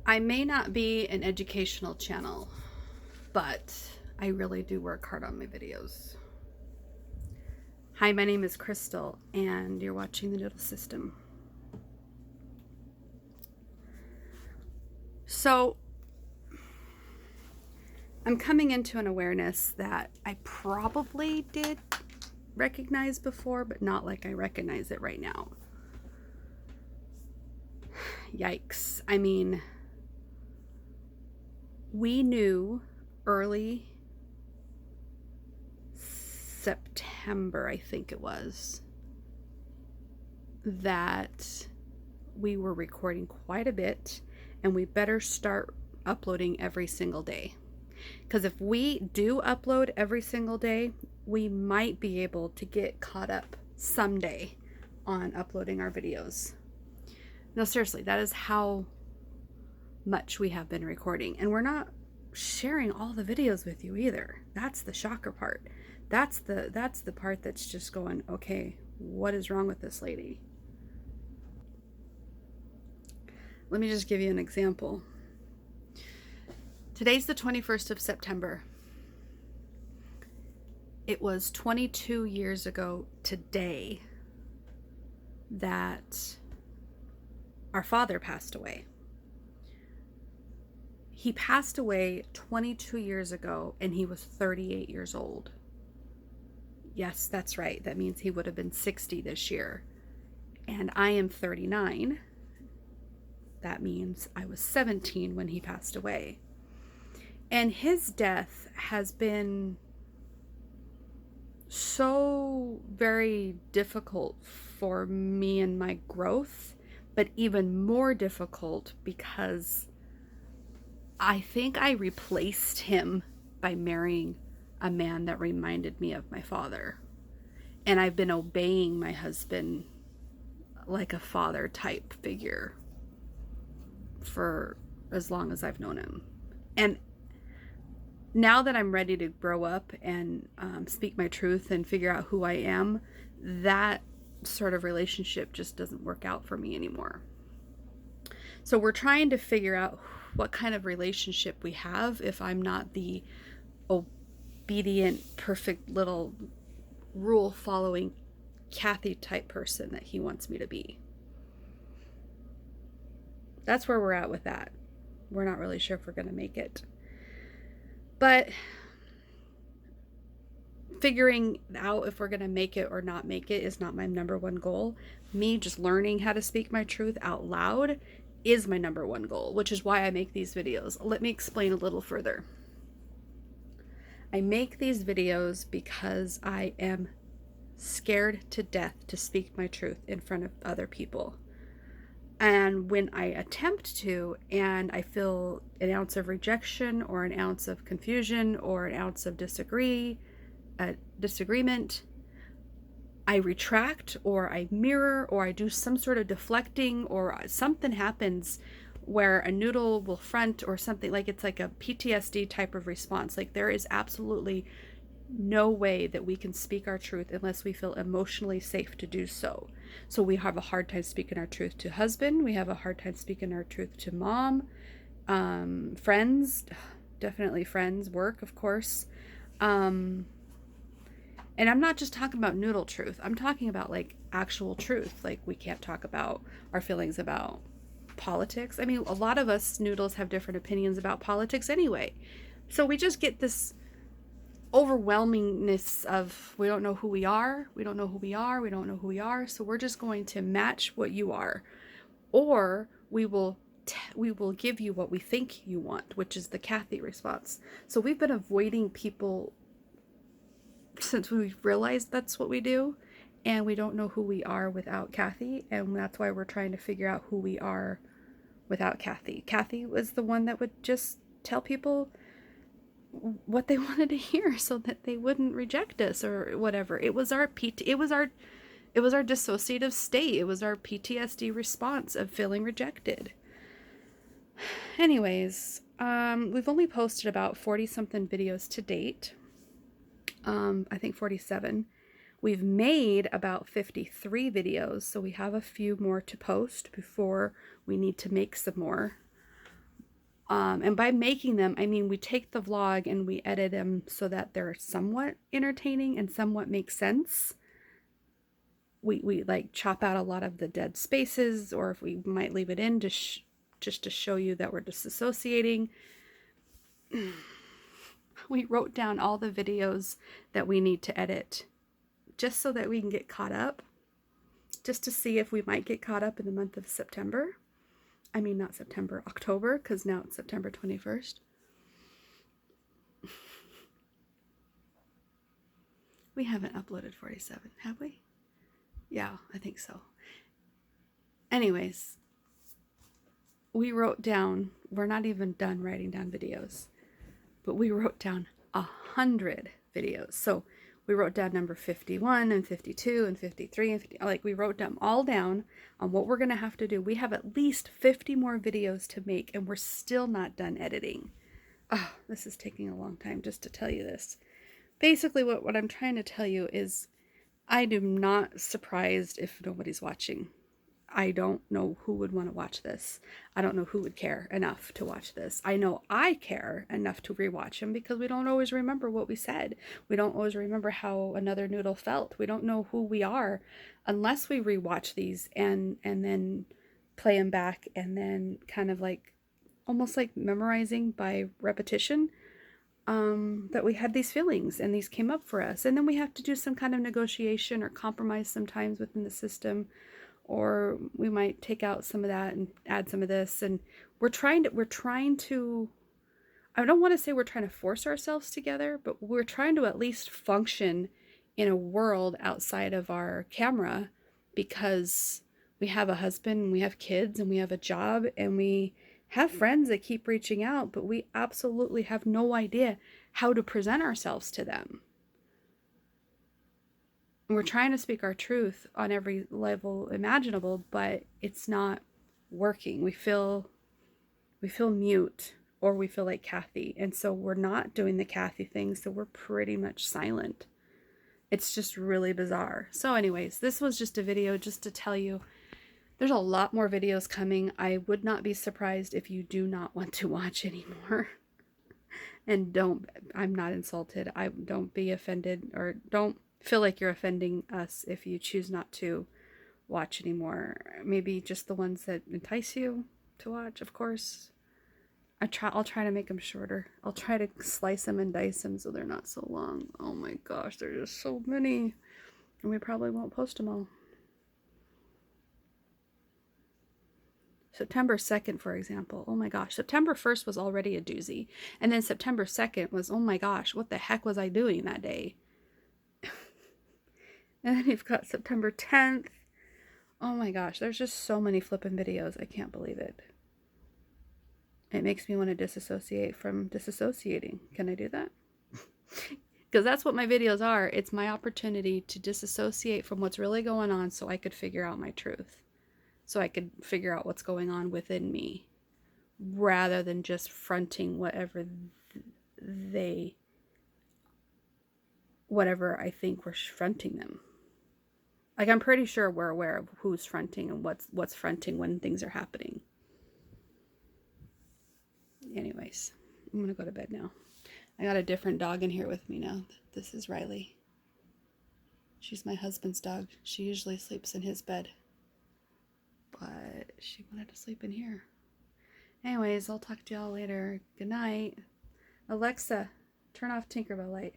I may not be an educational channel, but I really do work hard on my videos. Hi, my name is Crystal, and you're watching the Noodle System. So, I'm coming into an awareness that I probably did recognize before, but not like I recognize it right now. Yikes. I mean, we knew early September, I think it was, that we were recording quite a bit and we better start uploading every single day. Because if we do upload every single day, we might be able to get caught up someday on uploading our videos. No, seriously, that is how much we have been recording. And we're not sharing all the videos with you either. That's the shocker part. That's the part that's just going, okay, what is wrong with this lady? Let me just give you an example. Today's the 21st of September. It was 22 years ago today that our father passed away. He passed away 22 years ago and he was 38 years old. Yes, that's right. That means he would have been 60 this year. And I am 39. That means I was 17 when he passed away. And his death has been so very difficult for me and my growth, but even more difficult because I think I replaced him by marrying a man that reminded me of my father. And I've been obeying my husband like a father type figure for as long as I've known him. And now that I'm ready to grow up and speak my truth and figure out who I am, that sort of relationship just doesn't work out for me anymore. So we're trying to figure out what kind of relationship we have if I'm not the obedient, perfect little rule following Kathy type person that he wants me to be. That's where we're at with that. We're not really sure if we're going to make it. But figuring out if we're going to make it or not make it is not my number one goal. Me just learning how to speak my truth out loud is my number one goal, which is why I make these videos. Let me explain a little further. I make these videos because I am scared to death to speak my truth in front of other people. And when I attempt to, and I feel an ounce of rejection or an ounce of confusion or an ounce of disagreement, I retract or I mirror or I do some sort of deflecting or something happens where a noodle will front or something. Like it's like a PTSD type of response. Like there is absolutely no way that we can speak our truth unless we feel emotionally safe to do so. So we have a hard time speaking our truth to husband. We have a hard time speaking our truth to mom, friends, definitely friends, work, of course. And I'm not just talking about noodle truth. I'm talking about like actual truth. Like we can't talk about our feelings about politics. I mean, a lot of us noodles have different opinions about politics anyway. So we just get this overwhelmingness of we don't know who we are, we don't know who we are, we don't know who we are, so we're just going to match what you are, or we will give you what we think you want, which is the Kathy response. So we've been avoiding people since we realized that's what we do, and we don't know who we are without Kathy, and that's why we're trying to figure out who we are without Kathy. Kathy was the one that would just tell people what they wanted to hear so that they wouldn't reject us or whatever. It was our dissociative state. It was our PTSD response of feeling rejected. Anyways, we've only posted about 40 something videos to date. I think 47. We've made about 53 videos, so we have a few more to post before we need to make some more. And by making them, I mean we take the vlog and we edit them so that they're somewhat entertaining and somewhat make sense. We like chop out a lot of the dead spaces, or if we might leave it in just to show you that we're disassociating. We wrote down all the videos that we need to edit just so that we can get caught up, just to see if we might get caught up in the month of September. I mean, not September, October, because now it's September 21st. We haven't uploaded 47, have we? Yeah, I think so. Anyways, we wrote down, we're not even done writing down videos, but we wrote down 100 videos. So we wrote down number 51 and 52 and 53 and 50, like we wrote them all down on what we're going to have to do. We have at least 50 more videos to make, and we're still not done editing. Oh, this is taking a long time just to tell you this. Basically, what I'm trying to tell you is I am not surprised if nobody's watching. I don't know who would want to watch this. I don't know who would care enough to watch this. I know I care enough to rewatch them because we don't always remember what we said. We don't always remember how another noodle felt. We don't know who we are unless we rewatch these and then play them back, and then kind of like almost like memorizing by repetition, that we had these feelings and these came up for us. And then we have to do some kind of negotiation or compromise sometimes within the system, or we might take out some of that and add some of this. And we're trying to, I don't want to say we're trying to force ourselves together, but we're trying to at least function in a world outside of our camera, because we have a husband and we have kids and we have a job and we have friends that keep reaching out, but we absolutely have no idea how to present ourselves to them. And we're trying to speak our truth on every level imaginable, but it's not working. We feel mute, or we feel like Kathy. And so we're not doing the Kathy thing, so we're pretty much silent. It's just really bizarre. So anyways, this was just a video just to tell you there's a lot more videos coming. I would not be surprised if you do not want to watch anymore. And I'm not insulted. Don't be offended, or don't feel like you're offending us if you choose not to watch anymore. Maybe just the ones that entice you to watch, of course. I'll try to make them shorter. I'll try to slice them and dice them so they're not so long. Oh my gosh, there's just so many. And we probably won't post them all. September 2nd, for example, oh my gosh, September 1st was already a doozy. And then September 2nd was, oh my gosh, what the heck was I doing that day? And then you've got September 10th. Oh my gosh, there's just so many flipping videos. I can't believe it. It makes me want to disassociate from disassociating. Can I do that? Because that's what my videos are. It's my opportunity to disassociate from what's really going on so I could figure out my truth. So I could figure out what's going on within me, rather than just fronting whatever I think we're fronting them. Like, I'm pretty sure we're aware of who's fronting and what's fronting when things are happening. Anyways, I'm gonna go to bed now. I got a different dog in here with me now. This is Riley. She's my husband's dog. She usually sleeps in his bed, but she wanted to sleep in here. Anyways, I'll talk to y'all later. Good night. Alexa, turn off Tinkerbell light.